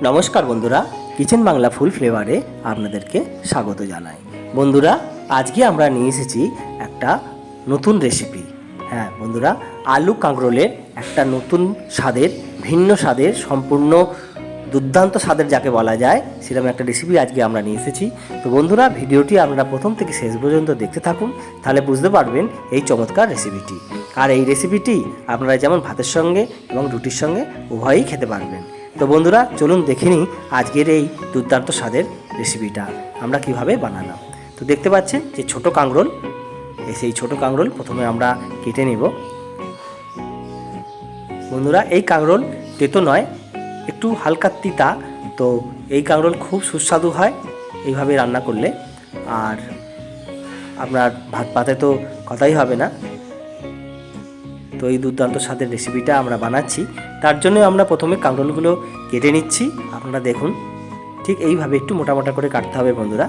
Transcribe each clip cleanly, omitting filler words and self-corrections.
নমস্কার বন্ধুরা, কিচেন বাংলা ফুল ফ্লেভারে আপনাদেরকে স্বাগত জানাই। বন্ধুরা, আজকে আমরা নিয়ে এসেছি একটা নতুন রেসিপি। হ্যাঁ বন্ধুরা, আলু কাঁকরোলের একটা নতুন স্বাদের, ভিন্ন স্বাদের, সম্পূর্ণ দুর্দান্ত স্বাদের যাকে বলা যায় সেরকম একটা রেসিপি আজকে আমরা নিয়ে এসেছি। তো বন্ধুরা, ভিডিওটি আপনারা প্রথম থেকে শেষ পর্যন্ত দেখতে থাকুন, তাহলে বুঝতে পারবেন এই চমৎকার রেসিপিটি। আর এই রেসিপিটি আপনারা যেমন ভাতের সঙ্গে এবং রুটির সঙ্গে উভয়ই খেতে পারবেন। তো বন্ধুরা, চলুন দেখে নিই আজকের এই দুর্দান্ত স্বাদের রেসিপিটা আমরা কিভাবে বানালাম। তো দেখতে পাচ্ছেন যে ছোট কাঁকরোল, সেই ছোট কাঁকরোল প্রথমে আমরা কেটে নেব। বন্ধুরা, এই কাঁকরোল তেতো নয়, একটু হালকা তিতা। তো এই কাঁকরোল খুব সুস্বাদু হয় এইভাবে রান্না করলে। আর আপনার ভাত পাতে তো কথাই হবে না। তো এই দুর্দান্ত স্বাদের রেসিপিটা আমরা বানাচ্ছি, তার জন্য আমরা প্রথমে কাঁকরোলগুলো কেটে নিচ্ছি। আপনারা দেখুন, ঠিক এইভাবে একটু মোটা মোটা করে কাটতে হবে বন্ধুরা।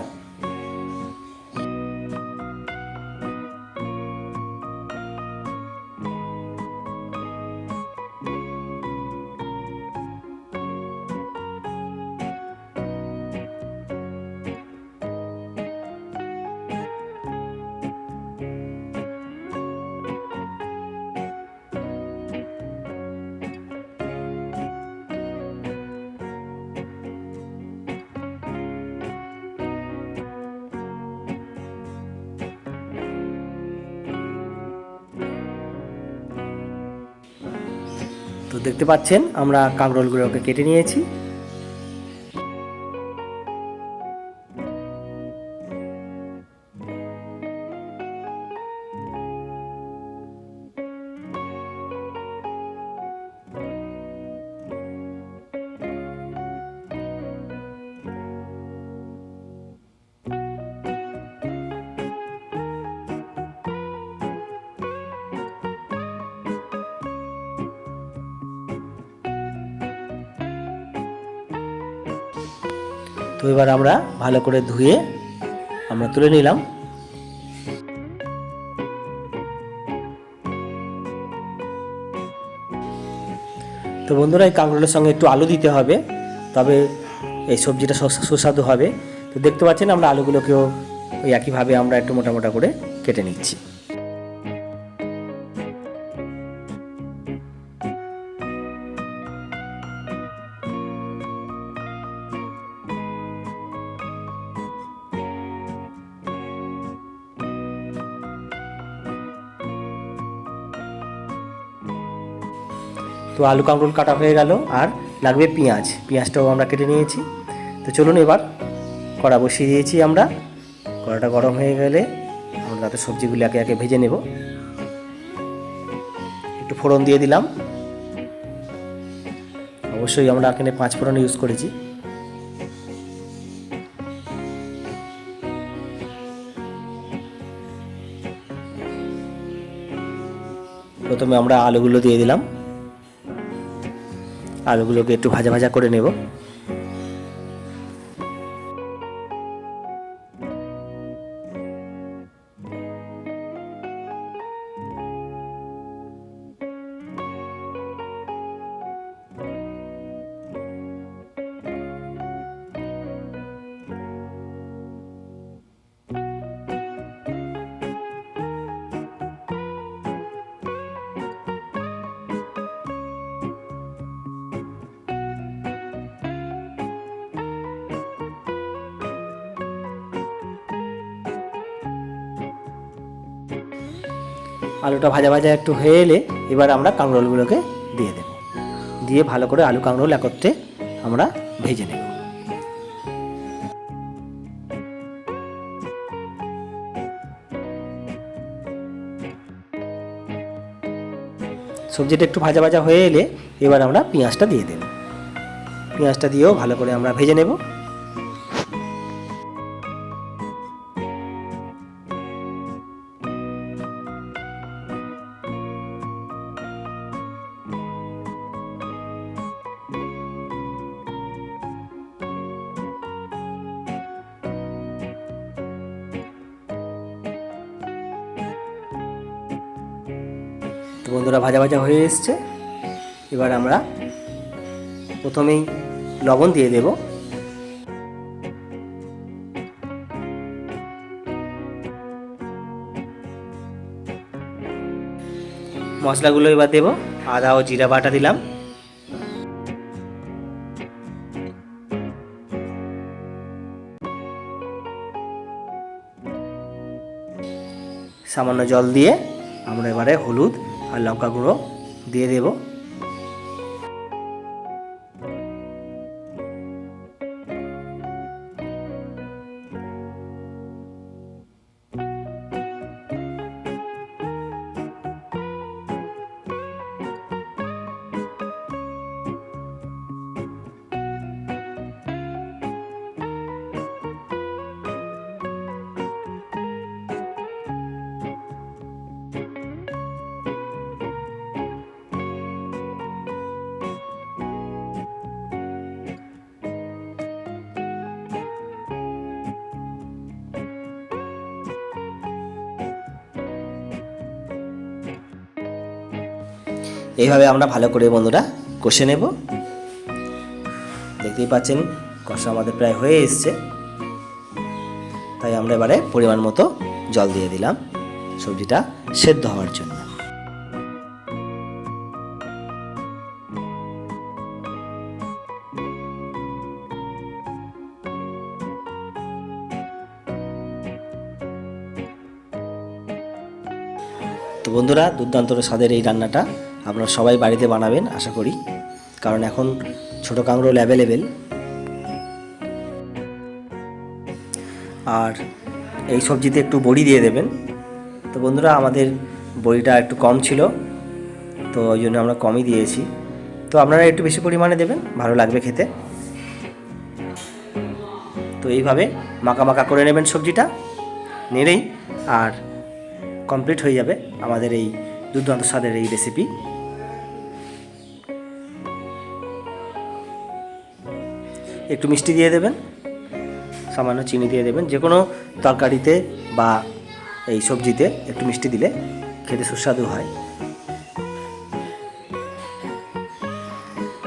তো দেখতে পাচ্ছেন আমরা কাঁকরোলগুলোকে কেটে নিয়েছি। তো এবার আমরা ভালো করে ধুয়ে আমরা তুলে নিলাম। তো বন্ধুরা, এই কাঁকরোলের সঙ্গে একটু আলু দিতে হবে, তবে এই সবজিটা সুস্বাদু হবে। তো দেখতে পাচ্ছেন আমরা আলুগুলোকেও ওই একইভাবে আমরা একটু মোটা মোটা করে কেটে নিচ্ছি। তো আলু কাঁকরোল কাটা হয়ে গেল, আর লাগবে পেঁয়াজটাও আমরা কেটে নিয়েছি। তো চলুন এবার কড়া বসিয়ে দিয়েছি আমরা। কড়াটা গরম হয়ে গেলে আমরা তাতে সবজিগুলো একে একে ভেজে নেব। একটু ফোড়ন দিয়ে দিলাম। অবশ্যই আমরা এখানে 5 ফোড়ন ইউজ করেছি। প্রথমে আমরা আলুগুলো দিয়ে দিলাম। আলুগুলোকে একটু ভাজা ভাজা করে নেব। আলুটা ভাজা ভাজা একটু হয়ে এলে এবার আমরা কাঁকরোলগুলোকে দিয়ে দেব। দিয়ে ভালো করে আলু কাঁকরোল একত্রে আমরা ভেজে নেব। সবজিটা একটু ভাজা ভাজা হয়ে এলে এবার আমরা পেঁয়াজটা দিয়ে দেব। পেঁয়াজটা দিয়েও ভালো করে আমরা ভেজে নেব। তো বন্ধুরা, ভাজা ভাজা হয়ে এসছে। এবার আমরা প্রথমেই লবণ দিয়ে দেব। মশলাগুলো এবার দেব। আদা ও জিরা বাটা দিলাম, সামান্য জল দিয়ে আমরা এবারে হলুদ আর লঙ্কা গুঁড়ো দিয়ে দেব। এইভাবে আমরা ভালো করে বন্ধুরা কষে নেব। দেখতেই পাচ্ছেন কষা আমাদের প্রায় হয়ে এসছে, তাই আমরা এবারে পরিমাণ মতো জল দিয়ে দিলাম সবজিটা সেদ্ধ হওয়ার জন্য। তো বন্ধুরা, দুর্দান্ত স্বাদের এই রান্নাটা আপনারা সবাই বাড়িতে বানাবেন আশা করি, কারণ এখন ছোটো কাঁকরোল অ্যাভেলেবেল। আর এই সবজিতে একটু বড়ি দিয়ে দেবেন। তো বন্ধুরা, আমাদের বড়িটা একটু কম ছিল, তো ওই জন্য আমরা কমই দিয়েছি। তো আপনারা একটু বেশি পরিমাণে দেবেন, ভালো লাগবে খেতে। তো এইভাবে মাখা মাখা করে নেবেন সবজিটা, নেড়েই আর কমপ্লিট হয়ে যাবে আমাদের এই দুর্দান্ত স্বাদের এই রেসিপি। একটু মিষ্টি দিয়ে দেবেন, সামান্য চিনি দিয়ে দেবেন। যে কোনো তরকারিতে বা এই সবজিতে একটু মিষ্টি দিলে খেতে সুস্বাদু হয়।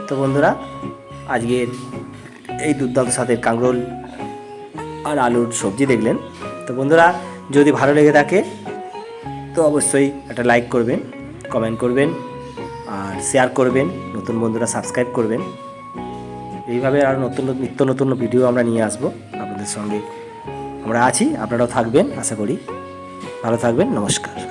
তো বন্ধুরা, আজকের এই দুর্দান্ত স্বাদের কাঁকরোল আর আলুর সবজি দেখলেন। তো বন্ধুরা, যদি ভালো লেগে থাকে তো অবশ্যই একটা লাইক করবেন, কমেন্ট করবেন আর শেয়ার করবেন। নতুন বন্ধুরা সাবস্ক্রাইব করবেন। এইভাবে আর নিত্য নতুন ভিডিও আমরা নিয়ে আসবো আপনাদের সঙ্গে। আমরা আছি, আপনারাও থাকবেন আশা করি। ভালো থাকবেন, নমস্কার।